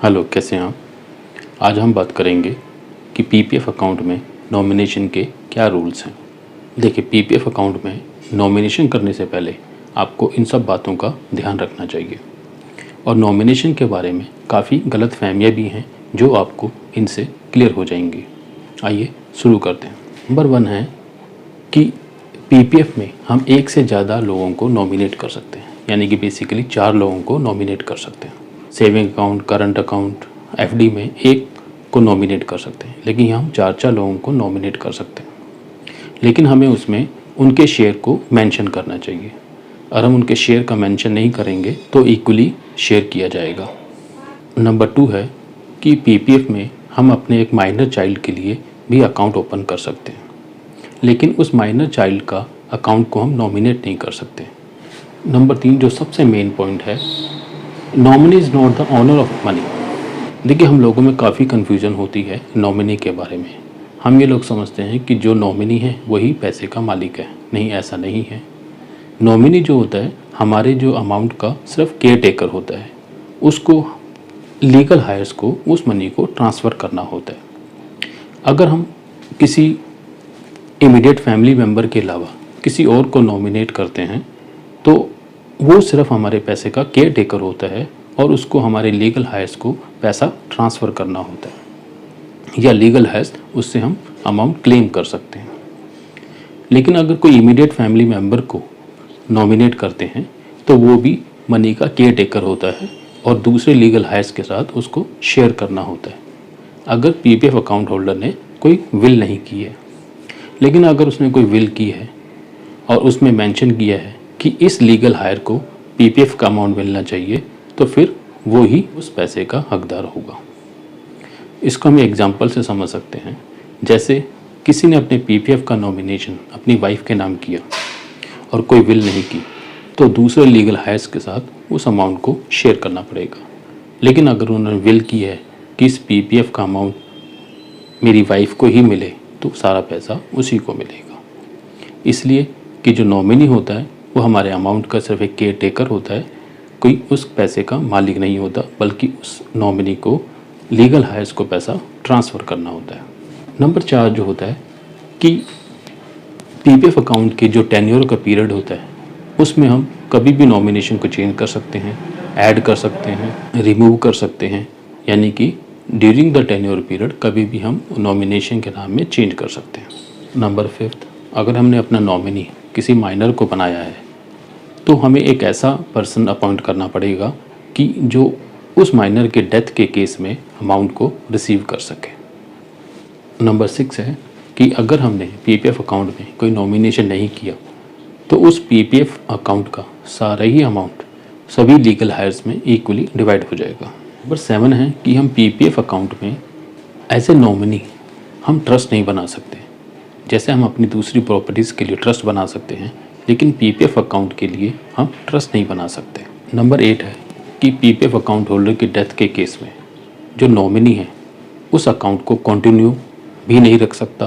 Hello, कैसे हैं आप। आज हम बात करेंगे कि पीपीएफ अकाउंट में नॉमिनेशन के क्या रूल्स हैं। देखिए, पीपीएफ अकाउंट में नॉमिनेशन करने से पहले आपको इन सब बातों का ध्यान रखना चाहिए और नॉमिनेशन के बारे में काफ़ी गलतफहमियां भी हैं जो आपको इनसे क्लियर हो जाएंगी। आइए शुरू करते हैं। नंबर 1 है कि पीपीएफ में हम एक से ज़्यादा लोगों को नॉमिनेट कर सकते हैं, यानी कि बेसिकली 4 लोगों को नॉमिनेट कर सकते हैं। Saving account, current account, FD में एक को नॉमिनेट कर सकते हैं, लेकिन यहाँ हम 4 लोगों को नॉमिनेट कर सकते हैं। लेकिन हमें उसमें उनके शेयर को मेंशन करना चाहिए। अगर हम उनके शेयर का मेंशन नहीं करेंगे तो इक्वली शेयर किया जाएगा। नंबर 2 है कि पीपीएफ में हम अपने एक माइनर चाइल्ड के लिए भी अकाउंट ओपन कर सकते हैं, लेकिन उस माइनर चाइल्ड का अकाउंट को हम नॉमिनेट नहीं कर सकते। नंबर 3 जो सबसे मेन पॉइंट है, nominee is not the owner of money. देखिए, हम लोगों में काफ़ी कन्फ्यूज़न होती है नॉमिनी के बारे में। हम ये लोग समझते हैं कि जो नॉमिनी है वही पैसे का मालिक है। नहीं, ऐसा नहीं है। नॉमिनी जो होता है हमारे जो अमाउंट का सिर्फ केयर टेकर होता है, उसको लीगल हायर्स को उस मनी को ट्रांसफ़र करना होता है। अगर हम किसी इमीडिएट फैमिली मेम्बर के अलावा किसी और को नॉमिनेट करते हैं तो वो सिर्फ हमारे पैसे का केयर टेकर होता है और उसको हमारे लीगल हायर्स को पैसा ट्रांसफ़र करना होता है, या लीगल हायर्स उससे हम अमाउंट क्लेम कर सकते हैं। लेकिन अगर कोई इमीडिएट फैमिली मेम्बर को नॉमिनेट करते हैं तो वो भी मनी का केयर टेकर होता है और दूसरे लीगल हायर्स के साथ उसको शेयर करना होता है, अगर पीपीएफ अकाउंट होल्डर ने कोई विल नहीं की है। लेकिन अगर उसने कोई विल की है और उसमें मेंशन किया है कि इस लीगल हायर को पीपीएफ का अमाउंट मिलना चाहिए, तो फिर वो ही उस पैसे का हकदार होगा। इसको हम एग्जांपल से समझ सकते हैं। जैसे किसी ने अपने पीपीएफ का नॉमिनेशन अपनी वाइफ के नाम किया और कोई विल नहीं की, तो दूसरे लीगल हायर्स के साथ उस अमाउंट को शेयर करना पड़ेगा। लेकिन अगर उन्होंने विल की है कि इस पीपीएफ का अमाउंट मेरी वाइफ को ही मिले, तो सारा पैसा उसी को मिलेगा। इसलिए कि जो नॉमिनी होता है वो हमारे अमाउंट का सिर्फ एक केयर टेकर होता है, कोई उस पैसे का मालिक नहीं होता, बल्कि उस नॉमिनी को लीगल हायर्स को पैसा ट्रांसफ़र करना होता है। नंबर 4 जो होता है कि पीपीएफ अकाउंट के जो टेन्योर का पीरियड होता है उसमें हम कभी भी नॉमिनेशन को चेंज कर सकते हैं, ऐड कर सकते हैं, रिमूव कर सकते हैं, यानी कि ड्यूरिंग द टेन्योर पीरियड कभी भी हम नॉमिनेशन के नाम में चेंज कर सकते हैं। नंबर 5, अगर हमने अपना नॉमिनी किसी माइनर को बनाया है तो हमें एक ऐसा पर्सन अपॉइंट करना पड़ेगा कि जो उस माइनर के डेथ के केस में अमाउंट को रिसीव कर सके। नंबर 6 है कि अगर हमने पीपीएफ अकाउंट में कोई नॉमिनेशन नहीं किया तो उस पीपीएफ अकाउंट का सारा ही अमाउंट सभी लीगल हायर्स में इक्वली डिवाइड हो जाएगा। नंबर 7 है कि हम पीपीएफ अकाउंट में एज ए नॉमिनी हम ट्रस्ट नहीं बना सकते। जैसे हम अपनी दूसरी प्रॉपर्टीज़ के लिए ट्रस्ट बना सकते हैं, लेकिन पीपीएफ अकाउंट के लिए हम ट्रस्ट नहीं बना सकते। नंबर 8 है कि पीपीएफ अकाउंट होल्डर की डेथ के केस में जो नॉमिनी है उस अकाउंट को कंटिन्यू भी नहीं रख सकता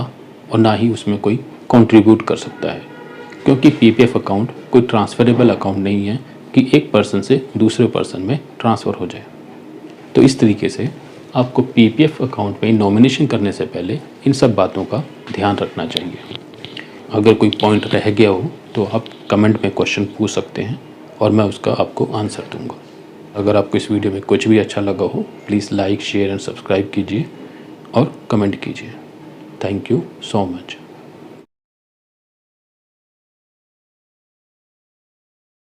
और ना ही उसमें कोई कंट्रीब्यूट कर सकता है, क्योंकि पीपीएफ अकाउंट कोई ट्रांसफरेबल अकाउंट नहीं है कि एक पर्सन से दूसरे पर्सन में ट्रांसफ़र हो जाए। तो इस तरीके से आपको पीपीएफ अकाउंट में नॉमिनेशन करने से पहले इन सब बातों का ध्यान रखना चाहिए। अगर कोई पॉइंट रह गया हो तो आप कमेंट में क्वेश्चन पूछ सकते हैं और मैं उसका आपको आंसर दूंगा। अगर आपको इस वीडियो में कुछ भी अच्छा लगा हो, please like, share and subscribe कीजिए और कमेंट कीजिए। Thank you so much.